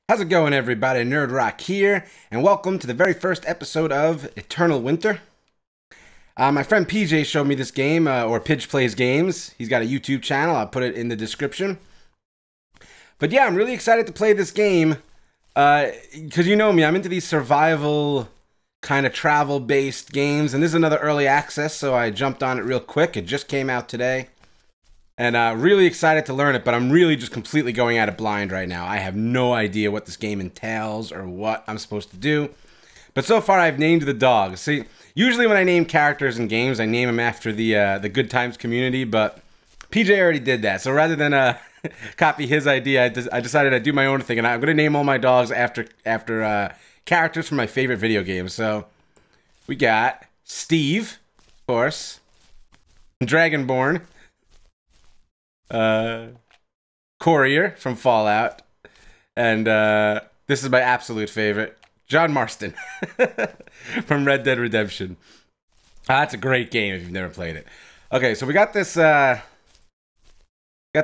How's it going, everybody? Nerdroc here, and welcome to the very first episode of Eternal Winter. My friend PJ showed me this game, or Pidge Plays Games. He's got a YouTube channel. I'll put it in the description. But yeah, I'm really excited to play this game, because you know me, I'm into these survival, kind of travel-based games, and this is another early access, so I jumped on it real quick. It just came out today. And really excited to learn it, but I'm really just completely going at it blind right now. I have no idea what this game entails or what I'm supposed to do. But so far, I've named the dogs. See, usually when I name characters in games, I name them after the Good Times community, but PJ already did that. So rather than copy his idea, I decided I'd do my own thing, and I'm going to name all my dogs after characters from my favorite video games. So we got Steve, of course, Dragonborn, Courier from Fallout, and this is my absolute favorite, John Marston from Red Dead Redemption. That's a great game if you've never played it. Okay, so we got this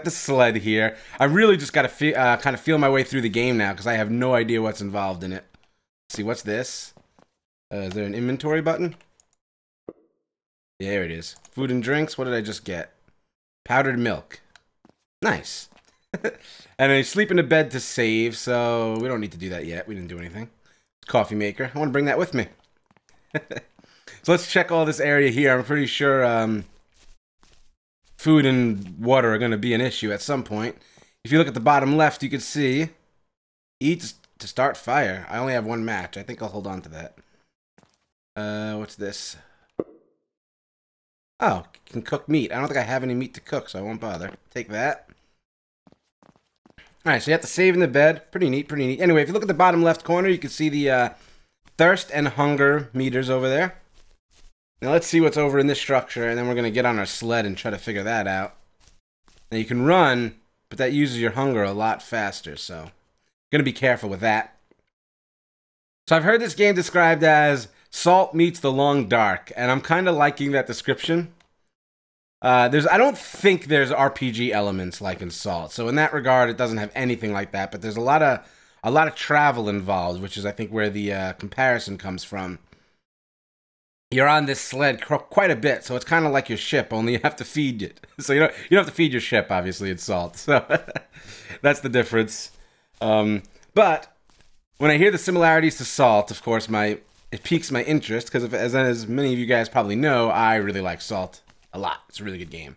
sled here. I really just got to kind of feel my way through the game now because I have no idea what's involved in it. Let's see, what's this? Is there an inventory button? Yeah, there it is. Food and drinks. What did I just get? Powdered milk. Nice. And I sleep in the bed to save, so we don't need to do that yet. We didn't do anything. Coffee maker. I want to bring that with me. So let's check all this area here. I'm pretty sure food and water are going to be an issue at some point. If you look at the bottom left, you can see eat to start fire. I only have one match. I think I'll hold on to that. What's this? Oh, can cook meat. I don't think I have any meat to cook, so I won't bother. Take that. Alright, so you have to save in the bed. Pretty neat, pretty neat. Anyway, if you look at the bottom left corner, you can see the thirst and hunger meters over there. Now let's see what's over in this structure, and then we're going to get on our sled and try to figure that out. Now you can run, but that uses your hunger a lot faster, so going to be careful with that. So I've heard this game described as Salt meets the Long Dark, and I'm kind of liking that description. I don't think there's RPG elements like in Salt, so in that regard, it doesn't have anything like that. But there's a lot of travel involved, which is I think where the comparison comes from. You're on this sled quite a bit, so it's kind of like your ship, only you have to feed it. So you don't have to feed your ship, obviously, in Salt. So that's the difference. But when I hear the similarities to Salt, of course, it piques my interest, because as many of you guys probably know, I really like Salt a lot. It's a really good game.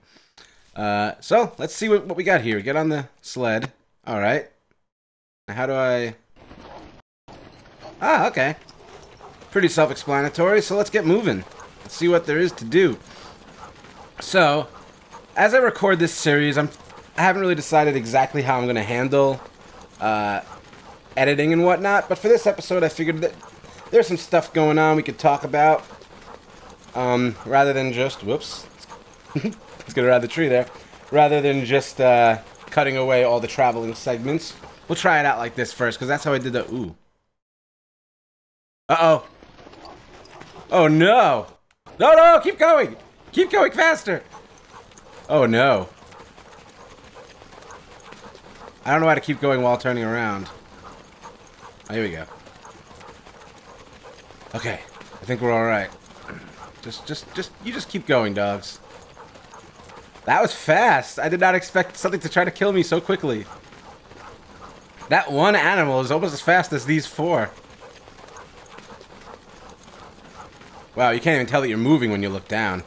So, let's see what we got here. Get on the sled. Alright. How do I... Ah, okay. Pretty self-explanatory, so let's get moving. Let's see what there is to do. So, as I record this series, I haven't really decided exactly how I'm going to handle editing and whatnot, but for this episode I figured that there's some stuff going on we could talk about, rather than just, whoops, let's get around the tree there, rather than just cutting away all the traveling segments. We'll try it out like this first, because that's how I did the, ooh. Uh-oh. Oh, no. No, keep going. Keep going faster. Oh, no. I don't know how to keep going while turning around. Oh, here we go. Okay, I think we're alright. You just keep going, dogs. That was fast. I did not expect something to try to kill me so quickly. That one animal is almost as fast as these four. Wow, you can't even tell that you're moving when you look down.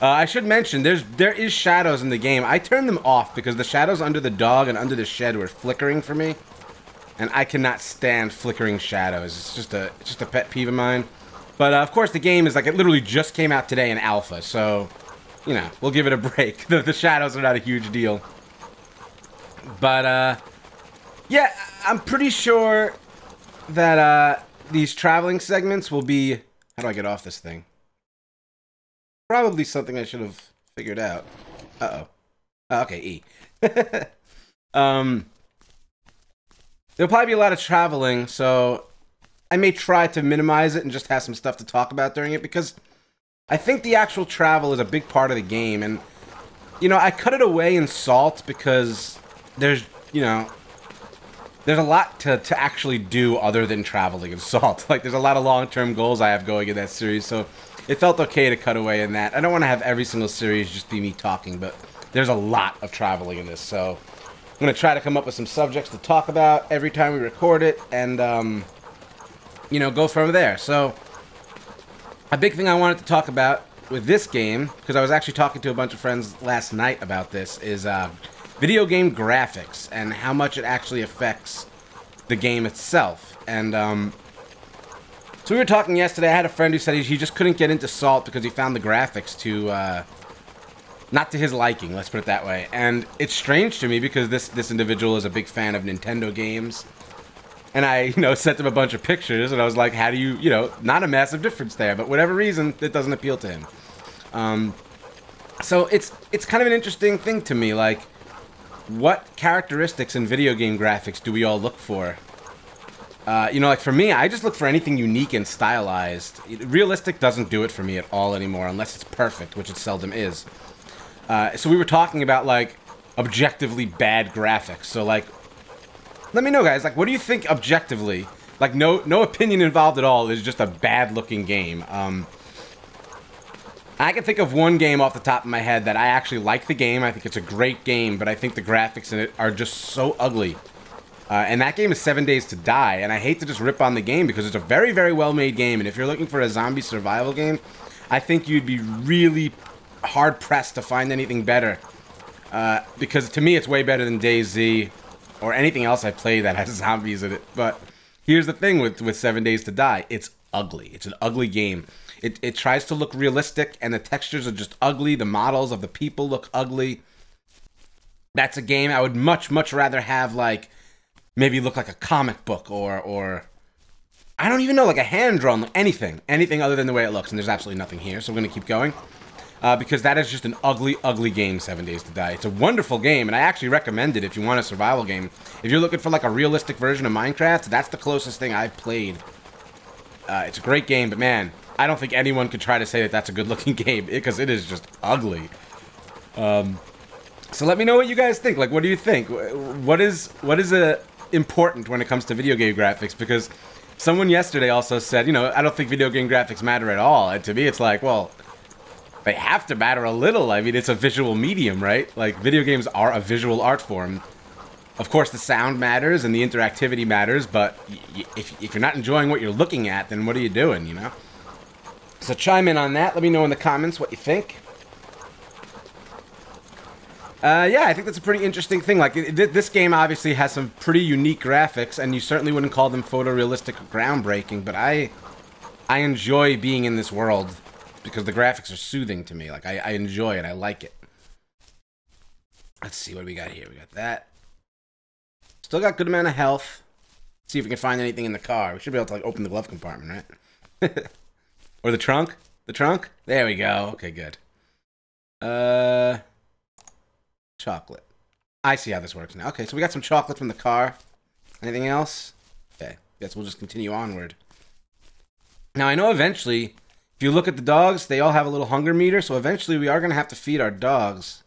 I should mention, there is shadows in the game. I turned them off because the shadows under the dog and under the shed were flickering for me. And I cannot stand flickering shadows. It's just a pet peeve of mine. But of course, the game is like it literally just came out today in alpha, so you know we'll give it a break. The shadows are not a huge deal. But yeah, I'm pretty sure that these traveling segments will be. How do I get off this thing? Probably something I should have figured out. Uh-oh. Oh, okay, E. There'll probably be a lot of traveling, so I may try to minimize it and just have some stuff to talk about during it, because I think the actual travel is a big part of the game, and, you know, I cut it away in Salt because there's, you know, there's a lot to actually do other than traveling in Salt. Like, there's a lot of long-term goals I have going in that series, so it felt okay to cut away in that. I don't want to have every single series just be me talking, but there's a lot of traveling in this, so I'm going to try to come up with some subjects to talk about every time we record it, and, you know, go from there. So, a big thing I wanted to talk about with this game, because I was actually talking to a bunch of friends last night about this, is video game graphics and how much it actually affects the game itself. And so we were talking yesterday. I had a friend who said he just couldn't get into Salt because he found the graphics too not to his liking, let's put it that way. And it's strange to me because this individual is a big fan of Nintendo games. And I, you know, sent him a bunch of pictures, and I was like, how do you, you know, not a massive difference there, but whatever reason, it doesn't appeal to him. So it's kind of an interesting thing to me, like, what characteristics in video game graphics do we all look for? You know, like, for me, I just look for anything unique and stylized. Realistic doesn't do it for me at all anymore, unless it's perfect, which it seldom is. So we were talking about, like, objectively bad graphics. So, like, let me know, guys, like, what do you think objectively? Like, no opinion involved at all, is just a bad-looking game. I can think of one game off the top of my head that I actually like the game. I think it's a great game, but I think the graphics in it are just so ugly. And that game is 7 Days to Die, and I hate to just rip on the game because it's a very, very well-made game, and if you're looking for a zombie survival game, I think you'd be really hard-pressed to find anything better. Because to me, it's way better than DayZ or anything else I play that has zombies in it. But here's the thing with 7 Days to Die. It's ugly. It's an ugly game. It tries to look realistic, and the textures are just ugly. The models of the people look ugly. That's a game I would much, much rather have, like, maybe look like a comic book or I don't even know, like a hand-drawn, anything other than the way it looks. And there's absolutely nothing here, so we're going to keep going. Because that is just an ugly, ugly game, 7 Days to Die. It's a wonderful game, and I actually recommend it if you want a survival game. If you're looking for, like, a realistic version of Minecraft, that's the closest thing I've played. It's a great game, but man, I don't think anyone could try to say that that's a good-looking game, because it is just ugly. So let me know what you guys think. Like, what do you think? What is important when it comes to video game graphics? Because someone yesterday also said, you know, I don't think video game graphics matter at all. And to me, it's like, well, they have to matter a little. I mean, it's a visual medium, right? Like, video games are a visual art form. Of course, the sound matters and the interactivity matters, but if you're not enjoying what you're looking at, then what are you doing, you know? So chime in on that. Let me know in the comments what you think. Yeah, I think that's a pretty interesting thing. Like, this game obviously has some pretty unique graphics, and you certainly wouldn't call them photorealistic or groundbreaking, but I enjoy being in this world because the graphics are soothing to me. Like, I enjoy it. I like it. Let's see what we got here. We got that. Still got a good amount of health. See if we can find anything in the car. We should be able to, like, open the glove compartment, right? Or the trunk? The trunk? There we go. Okay, good. Chocolate. I see how this works now. Okay, so we got some chocolate from the car. Anything else? Okay, guess we'll just continue onward. Now, I know eventually, if you look at the dogs, they all have a little hunger meter, so eventually we are going to have to feed our dogs.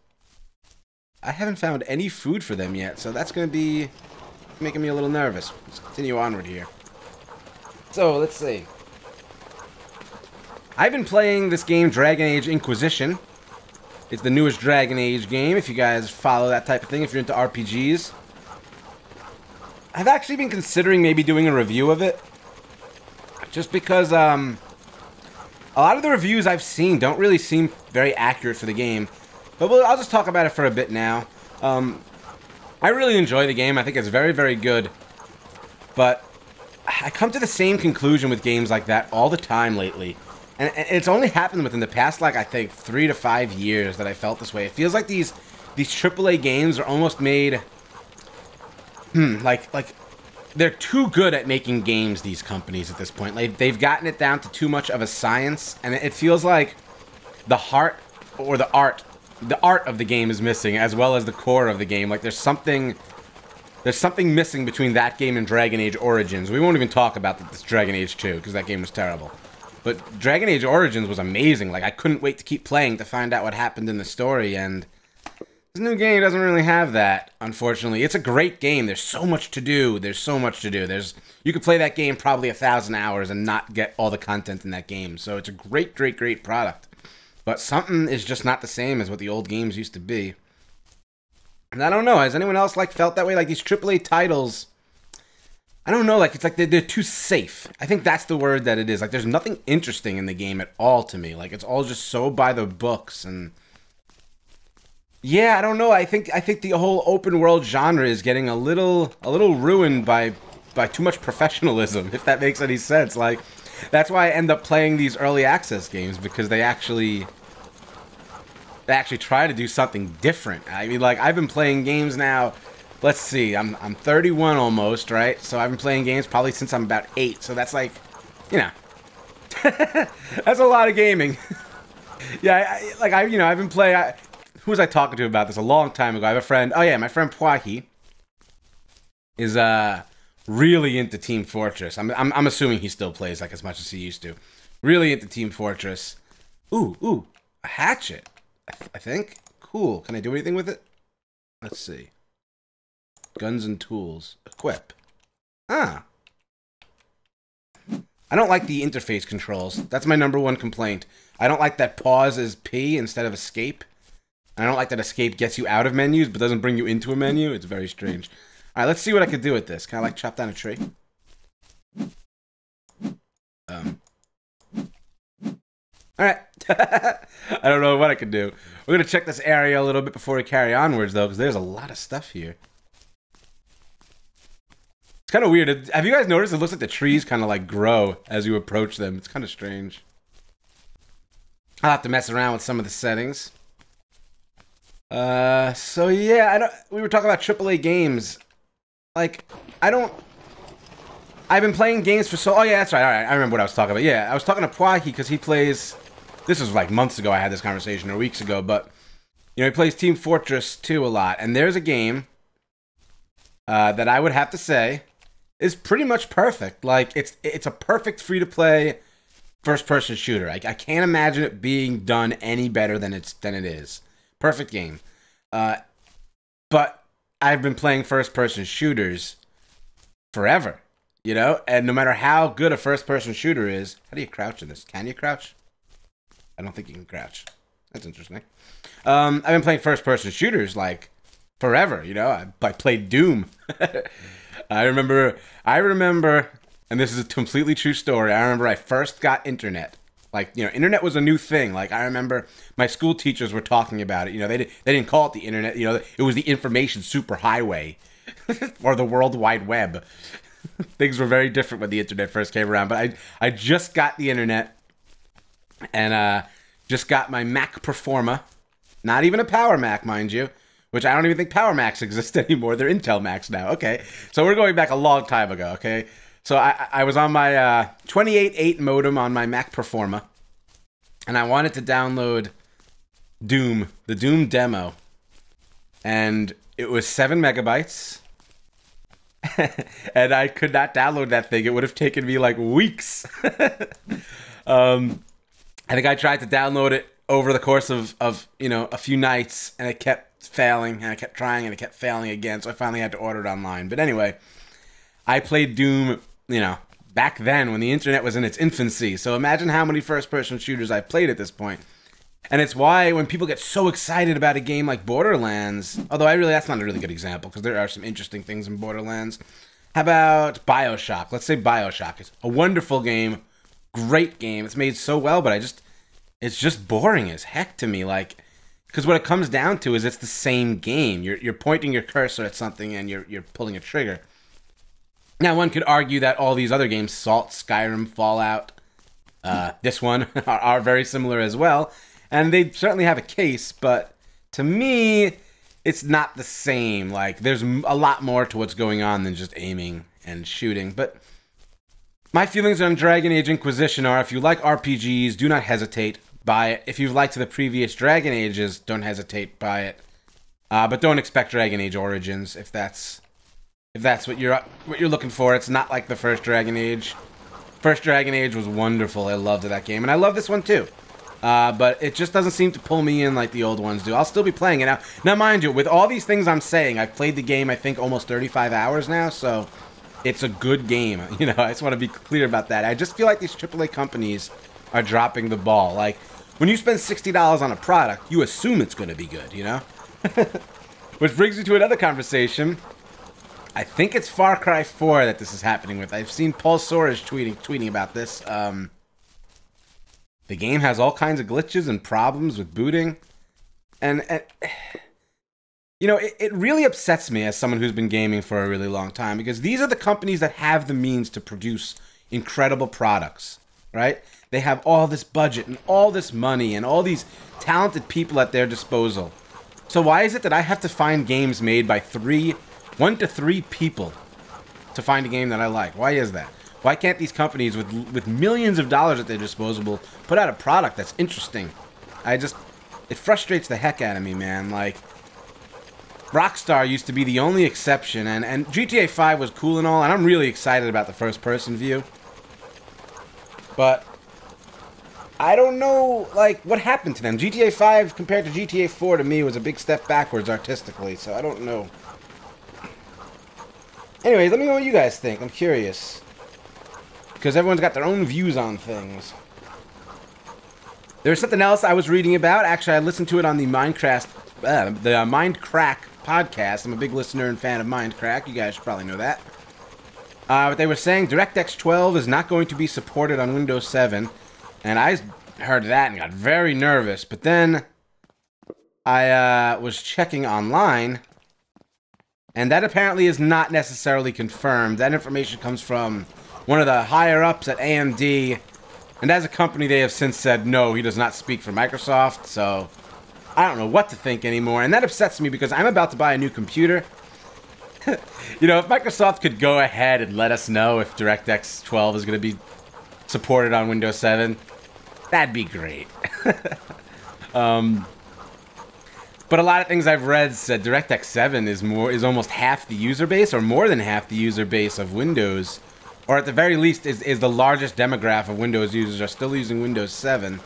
I haven't found any food for them yet, so that's going to be making me a little nervous. Let's continue onward here. So, let's see. I've been playing this game, Dragon Age Inquisition. It's the newest Dragon Age game, if you guys follow that type of thing, if you're into RPGs. I've actually been considering maybe doing a review of it. Just because, a lot of the reviews I've seen don't really seem very accurate for the game. But I'll just talk about it for a bit now. I really enjoy the game. I think it's very, very good. But I come to the same conclusion with games like that all the time lately. And it's only happened within the past, like, I think, 3 to 5 years that I felt this way. It feels like these AAA games are almost made, like, they're too good at making games, these companies, at this point. Like, they've gotten it down to too much of a science, and it feels like the heart, or the art of the game is missing, as well as the core of the game. Like, there's something missing between that game and Dragon Age Origins. We won't even talk about this Dragon Age 2, because that game was terrible. But Dragon Age Origins was amazing. Like, I couldn't wait to keep playing to find out what happened in the story, and This new game doesn't really have that, unfortunately. It's a great game. There's so much to do. You could play that game probably 1,000 hours and not get all the content in that game. So it's a great, great, great product. But something is just not the same as what the old games used to be. And I don't know. Has anyone else felt that way? Like these AAA titles, I don't know. It's like they're too safe. I think that's the word that it is. Like there's nothing interesting in the game at all to me. Like it's all just so by the books and. Yeah, I don't know. I think the whole open world genre is getting a little ruined by too much professionalism, if that makes any sense. Like that's why I end up playing these early access games, because they actually try to do something different. I mean, like I've been playing games now, let's see, I'm 31 almost, right? So I've been playing games probably since I'm about 8. So that's like, you know, that's a lot of gaming. Yeah, I've been playing. Who was I talking to about this a long time ago? I have a friend. Oh yeah, my friend Pwahi is really into Team Fortress. I'm assuming he still plays like as much as he used to. Really into Team Fortress. Ooh, a hatchet. I think. Cool. Can I do anything with it? Let's see. Guns and tools. Equip. Ah. I don't like the interface controls. That's my #1 complaint. I don't like that pause is P instead of escape. I don't like that escape gets you out of menus but doesn't bring you into a menu. It's very strange. All right, let's see what I could do with this. Can I chop down a tree? All right. I don't know what I could do. We're going to check this area a little bit before we carry onwards, though, because there's a lot of stuff here. It's kind of weird. Have you guys noticed it looks like the trees kind of grow as you approach them? It's kind of strange. I'll have to mess around with some of the settings. So yeah, we were talking about AAA games. I've been playing games for oh yeah, that's right, alright, I remember what I was talking about. Yeah, I was talking to Pwahi because he plays, this was months ago I had this conversation, or weeks ago, but, he plays Team Fortress 2 a lot, and there's a game, that I would have to say is pretty much perfect. It's a perfect free-to-play first-person shooter. I can't imagine it being done any better than it is. Perfect game. But I've been playing first-person shooters forever, and no matter how good a first-person shooter is, how do you crouch in this? Can you crouch? I don't think you can crouch. That's interesting. I've been playing first-person shooters forever, I played Doom. I remember, and this is a completely true story. I remember I first got internet. Internet was a new thing. I remember my school teachers were talking about it. They didn't call it the internet. It was the information superhighway or the World Wide Web. Things were very different when the internet first came around. But I just got the internet and just got my Mac Performa. Not even a Power Mac, mind you, which I don't even think Power Macs exist anymore. They're Intel Macs now. Okay, so we're going back a long time ago, okay? So I was on my 28.8 modem on my Mac Performa, and I wanted to download Doom, the Doom demo, and it was 7 megabytes, and I could not download that thing. It would have taken me weeks. I think I tried to download it over the course of a few nights, and it kept failing, and I kept trying, and it kept failing again, so I finally had to order it online. But anyway, I played Doom, back then when the internet was in its infancy. So imagine how many first-person shooters I've played at this point. And it's why when people get so excited about a game like Borderlands, although that's not a really good example because there are some interesting things in Borderlands. How about BioShock? Let's say BioShock. It's a wonderful game, great game. It's made so well, but it's just boring as heck to me. Because what it comes down to is it's the same game. You're pointing your cursor at something and you're pulling a trigger. Now, one could argue that all these other games, Salt, Skyrim, Fallout, this one, are very similar as well. And they certainly have a case, but to me, it's not the same. There's a lot more to what's going on than just aiming and shooting. But my feelings on Dragon Age Inquisition are, if you like RPGs, do not hesitate, buy it. If you've liked the previous Dragon Ages, don't hesitate, buy it. But don't expect Dragon Age Origins if that's what you're looking for. It's not like the first Dragon Age. First Dragon Age was wonderful. I loved that game, and I love this one too. But it just doesn't seem to pull me in like the old ones do. I'll still be playing it now. Now, mind you, with all these things I'm saying, I've played the game, I think, almost 35 hours now, so it's a good game. You know, I just want to be clear about that. I just feel like these AAA companies are dropping the ball. Like, when you spend $60 on a product, you assume it's going to be good, you know? Which brings me to another conversation. I think it's Far Cry 4 that this is happening with. I've seen Paul Soares tweeting about this. The game has all kinds of glitches and problems with booting. And you know, it really upsets me as someone who's been gaming for a really long time, because these are the companies that have the means to produce incredible products, right? They have all this budget and all this money and all these talented people at their disposal. So why is it that I have to find games made by 1 to 3 people to find a game that I like? Why is that? Why can't these companies with millions of dollars at their disposal put out a product that's interesting? It frustrates the heck out of me, man. Like, Rockstar used to be the only exception, and GTA 5 was cool and all, and I'm really excited about the first-person view. But I don't know, like, what happened to them. GTA 5 compared to GTA 4 to me was a big step backwards artistically, so I don't know. Anyways, let me know what you guys think. I'm curious. Because everyone's got their own views on things. There's something else I was reading about. Actually, I listened to it on the Mindcrack podcast. I'm a big listener and fan of Mindcrack. You guys should probably know that. But they were saying DirectX 12 is not going to be supported on Windows 7. And I heard that and got very nervous. But then I was checking online. And that apparently is not necessarily confirmed. That information comes from one of the higher-ups at AMD. And as a company, they have since said, no, he does not speak for Microsoft. So I don't know what to think anymore. And that upsets me because I'm about to buy a new computer. You know, if Microsoft could go ahead and let us know if DirectX 12 is going to be supported on Windows 7, that'd be great. But a lot of things I've read said DirectX 7 is almost half the user base, or more than half the user base of Windows, or at the very least is the largest demographic of Windows users are still using Windows 7.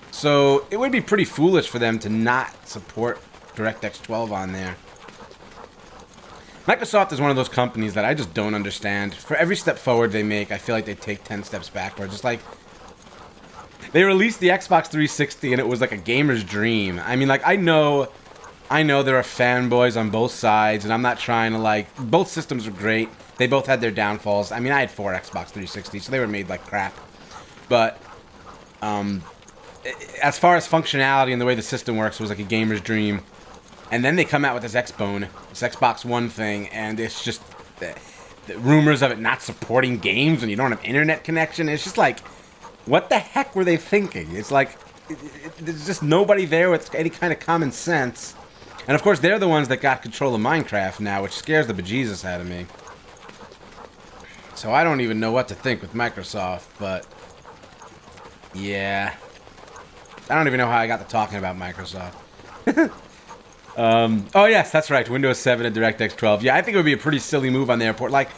So it would be pretty foolish for them to not support DirectX 12 on there. Microsoft is one of those companies that I just don't understand. For every step forward they make, I feel like they take 10 steps backwards. Just like, they released the Xbox 360 and it was like a gamer's dream. I mean, like, I know there are fanboys on both sides, and I'm not trying to, like, both systems are great. They both had their downfalls. I mean, I had 4 Xbox 360s, so they were made like crap. But, as far as functionality and the way the system works, it was like a gamer's dream. And then they come out with this this Xbox One thing, and it's just the rumors of it not supporting games when you don't have internet connection. It's just like, what the heck were they thinking? It's like, there's just nobody there with any kind of common sense. And of course, they're the ones that got control of Minecraft now, which scares the bejesus out of me. So I don't even know what to think with Microsoft, but yeah. I don't even know how I got to talking about Microsoft. Oh yes, that's right, Windows 7 and DirectX 12. Yeah, I think it would be a pretty silly move on their part. Like,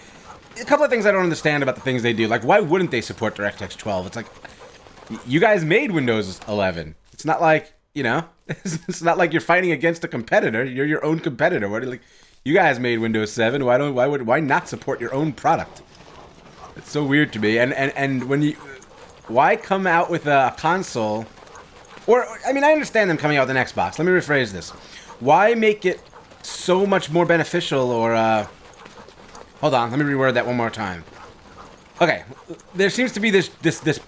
a couple of things I don't understand about the things they do. Like, why wouldn't they support DirectX 12? It's like, you guys made Windows 11. It's not like, you know, it's not like you're fighting against a competitor. You're your own competitor. What, like, you guys made Windows 7. Why not support your own product? It's so weird to me. And when you, why come out with a console? Or, I mean, I understand them coming out with an Xbox. Let me rephrase this. Why make it so much more beneficial, or, hold on, let me reword that one more time. Okay, there seems to be this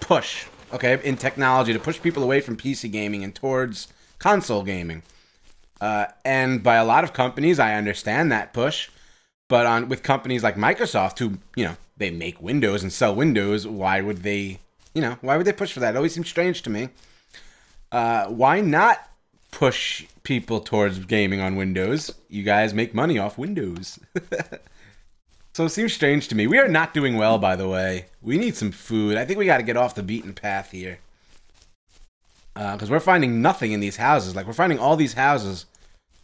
push, okay, in technology to push people away from PC gaming and towards console gaming. And by a lot of companies, I understand that push. But with companies like Microsoft, who, you know, they make Windows and sell Windows, why would they push for that? It always seems strange to me. Why not push people towards gaming on Windows? You guys make money off Windows. So it seems strange to me. We are not doing well, by the way. We need some food. I think we got to get off the beaten path here. Because we're finding nothing in these houses. Like, we're finding all these houses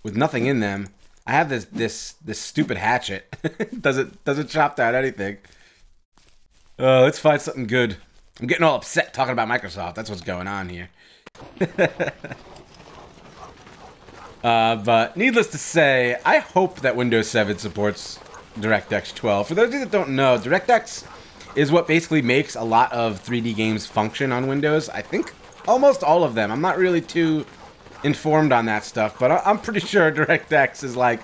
with nothing in them. I have this stupid hatchet. doesn't chop down anything. Let's find something good. I'm getting all upset talking about Microsoft. That's what's going on here. But needless to say, I hope that Windows 7 supports DirectX 12. For those of you that don't know, DirectX is what basically makes a lot of 3D games function on Windows. I think almost all of them. I'm not really too informed on that stuff, but I'm pretty sure DirectX is like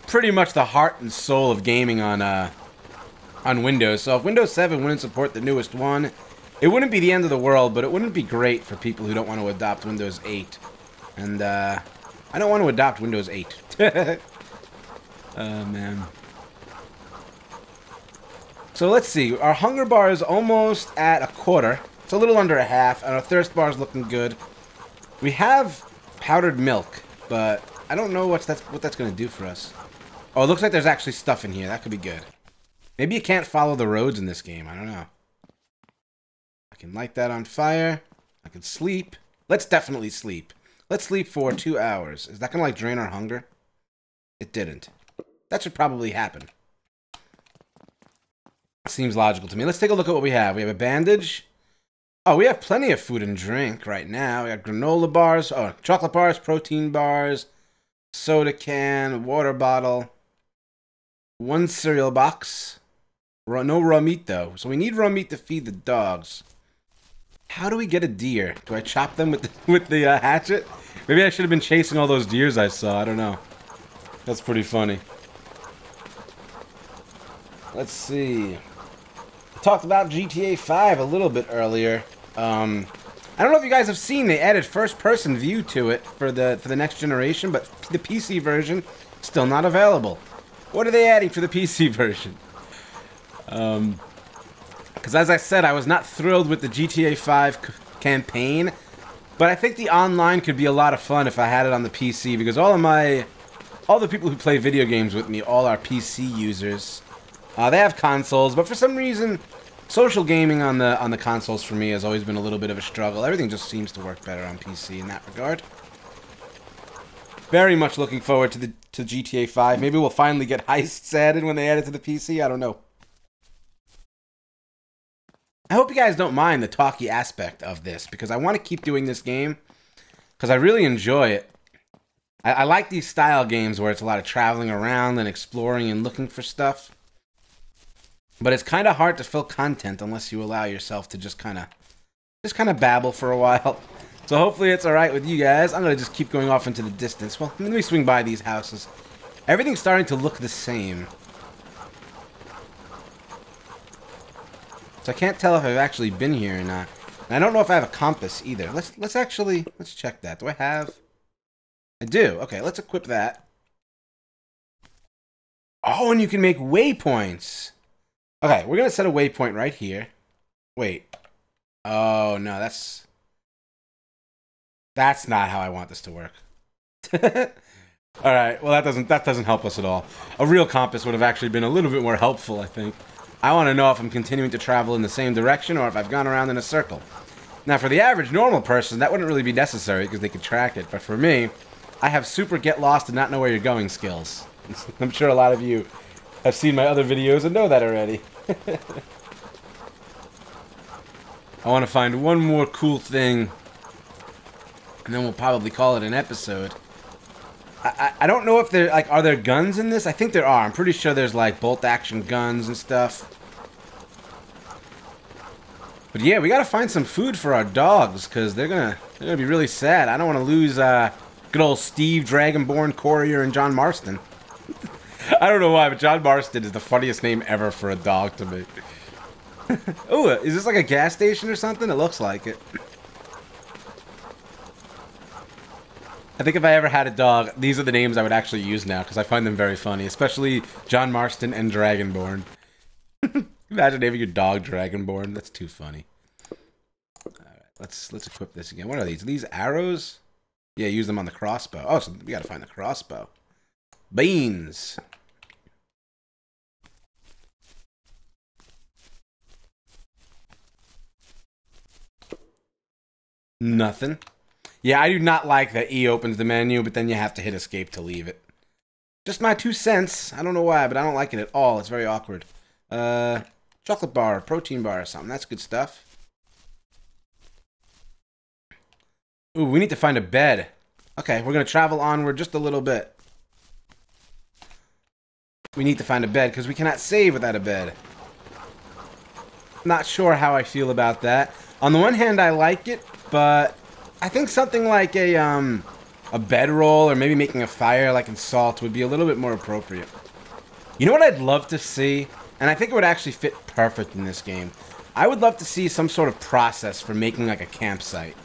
pretty much the heart and soul of gaming on Windows. So if Windows 7 wouldn't support the newest one, it wouldn't be the end of the world, but it wouldn't be great for people who don't want to adopt Windows 8. And I don't want to adopt Windows 8. Oh, man. So let's see. Our hunger bar is almost at a quarter. It's a little under a half, and our thirst bar is looking good. We have powdered milk, but I don't know what that's going to do for us. Oh, it looks like there's actually stuff in here. That could be good. Maybe you can't follow the roads in this game. I don't know. I can light that on fire. I can sleep. Let's definitely sleep. Let's sleep for 2 hours. Is that going to, like, drain our hunger? It didn't. That should probably happen. Seems logical to me. Let's take a look at what we have. We have a bandage. Oh, we have plenty of food and drink right now. We got granola bars. Oh, chocolate bars, protein bars, soda can, water bottle. 1 cereal box. No raw meat, though. So we need raw meat to feed the dogs. How do we get a deer? Do I chop them with the hatchet? Maybe I should have been chasing all those deers I saw. I don't know. That's pretty funny. Let's see. I talked about GTA 5 a little bit earlier. I don't know if you guys have seen, they added first-person view to it for the next generation, but the PC version still not available. What are they adding for the PC version? Because as I said, I was not thrilled with the GTA 5 campaign, but I think the online could be a lot of fun if I had it on the PC, because all the people who play video games with me, all are PC users. They have consoles, but for some reason, social gaming on the consoles for me has always been a little bit of a struggle. Everything just seems to work better on PC in that regard. Very much looking forward to GTA 5. Maybe we'll finally get heists added when they add it to the PC. I don't know. I hope you guys don't mind the talky aspect of this, because I want to keep doing this game, because I really enjoy it. I like these style games where it's a lot of traveling around and exploring and looking for stuff. But it's kind of hard to fill content unless you allow yourself to just kind of babble for a while. So hopefully it's alright with you guys. I'm going to just keep going off into the distance. Well, let me swing by these houses. Everything's starting to look the same. So I can't tell if I've actually been here or not. And I don't know if I have a compass either. Let's check that. Do I have? I do. Okay, let's equip that. Oh, and you can make waypoints. Okay, we're going to set a waypoint right here. Wait. Oh, no, that's not how I want this to work. Alright, well that doesn't help us at all. A real compass would have actually been a little bit more helpful, I think. I want to know if I'm continuing to travel in the same direction or if I've gone around in a circle. Now, for the average normal person, that wouldn't really be necessary because they could track it. But for me, I have super get lost and not know where you're going skills. I'm sure a lot of you have seen my other videos and know that already. I want to find one more cool thing, and then we'll probably call it an episode. I don't know if there, like, are there guns in this? I think there are. I'm pretty sure there's, like, bolt-action guns and stuff. But yeah, we gotta find some food for our dogs, because they're gonna be really sad. I don't want to lose, good old Steve, Dragonborn, Courier, and John Marston. I don't know why, but John Marston is the funniest name ever for a dog to me. Oh, is this like a gas station or something? It looks like it. I think if I ever had a dog, these are the names I would actually use now, because I find them very funny, especially John Marston and Dragonborn. Imagine naming your dog Dragonborn. That's too funny. Alright, let's equip this again. What are these? Are these arrows? Yeah, use them on the crossbow. Oh, so we gotta find the crossbow. Beans! Nothing. Yeah, I do not like that E opens the menu, but then you have to hit escape to leave it. Just my 2 cents. I don't know why, but I don't like it at all. It's very awkward. Chocolate bar, protein bar or something. That's good stuff. Ooh, we need to find a bed. Okay, we're going to travel onward just a little bit. We need to find a bed because we cannot save without a bed. Not sure how I feel about that. On the one hand, I like it, but I think something like a bedroll or maybe making a fire like in Salt would be a little bit more appropriate. You know what I'd love to see? And I think it would actually fit perfect in this game. I would love to see some sort of process for making like a campsite.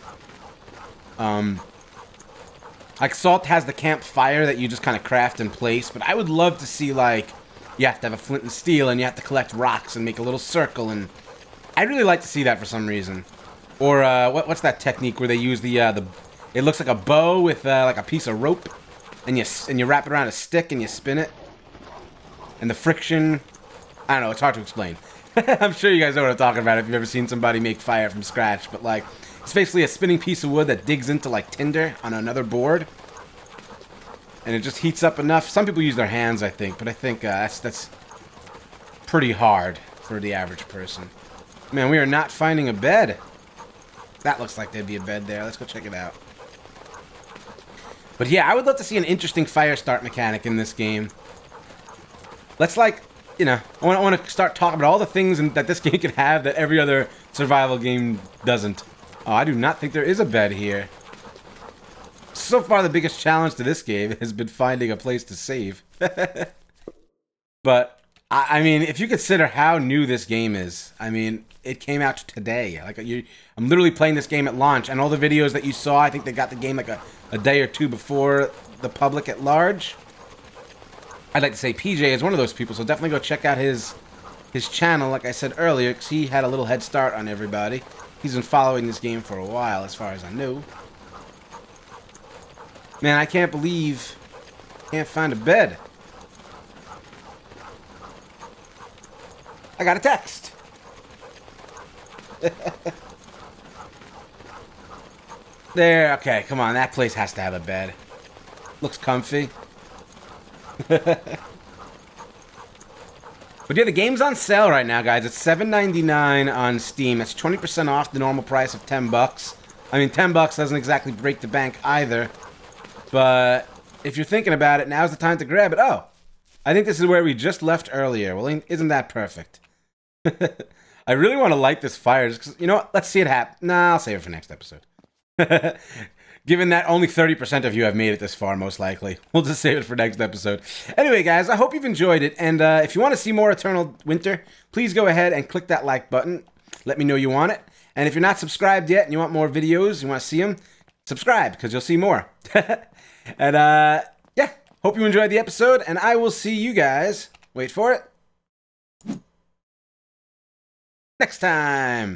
Like Salt has the campfire that you just kind of craft in place, but I would love to see like you have to have a flint and steel and you have to collect rocks and make a little circle, and I'd really like to see that for some reason. Or what's that technique where they use the it looks like a bow with like a piece of rope, and you wrap it around a stick and you spin it, and the friction. I don't know. It's hard to explain. I'm sure you guys know what I'm talking about if you've ever seen somebody make fire from scratch. But like, it's basically a spinning piece of wood that digs into like tinder on another board, and it just heats up enough. Some people use their hands, I think, but I think that's pretty hard for the average person. Man, we are not finding a bed. That looks like there'd be a bed there. Let's go check it out. But yeah, I would love to see an interesting fire start mechanic in this game. Let's like, you know, I want to start talking about all the things that this game can have that every other survival game doesn't. Oh, I do not think there is a bed here. So far, the biggest challenge to this game has been finding a place to save. But, I mean, if you consider how new this game is, I mean, it came out today. Like, I'm literally playing this game at launch, and all the videos that you saw, I think they got the game like a day or two before the public at large. I'd like to say PJ is one of those people, so definitely go check out his channel, like I said earlier, because he had a little head start on everybody. He's been following this game for a while, as far as I know. Man, I can't believe I can't find a bed. I got a text. There, okay, come on, that place has to have a bed. Looks comfy. But yeah, the game's on sale right now, guys. It's $7.99 on Steam. That's 20% off the normal price of $10. I mean, $10 doesn't exactly break the bank either. But if you're thinking about it, now's the time to grab it. Oh, I think this is where we just left earlier. Well, isn't that perfect? I really want to light this fire. Just 'cause, you know what? Let's see it happen. Nah, I'll save it for next episode. Given that only 30% of you have made it this far, most likely. We'll just save it for next episode. Anyway, guys, I hope you've enjoyed it. And if you want to see more Eternal Winter, please go ahead and click that like button. Let me know you want it. And if you're not subscribed yet and you want more videos, you want to see them, subscribe, because you'll see more. And, yeah, hope you enjoyed the episode. And I will see you guys, wait for it, next time.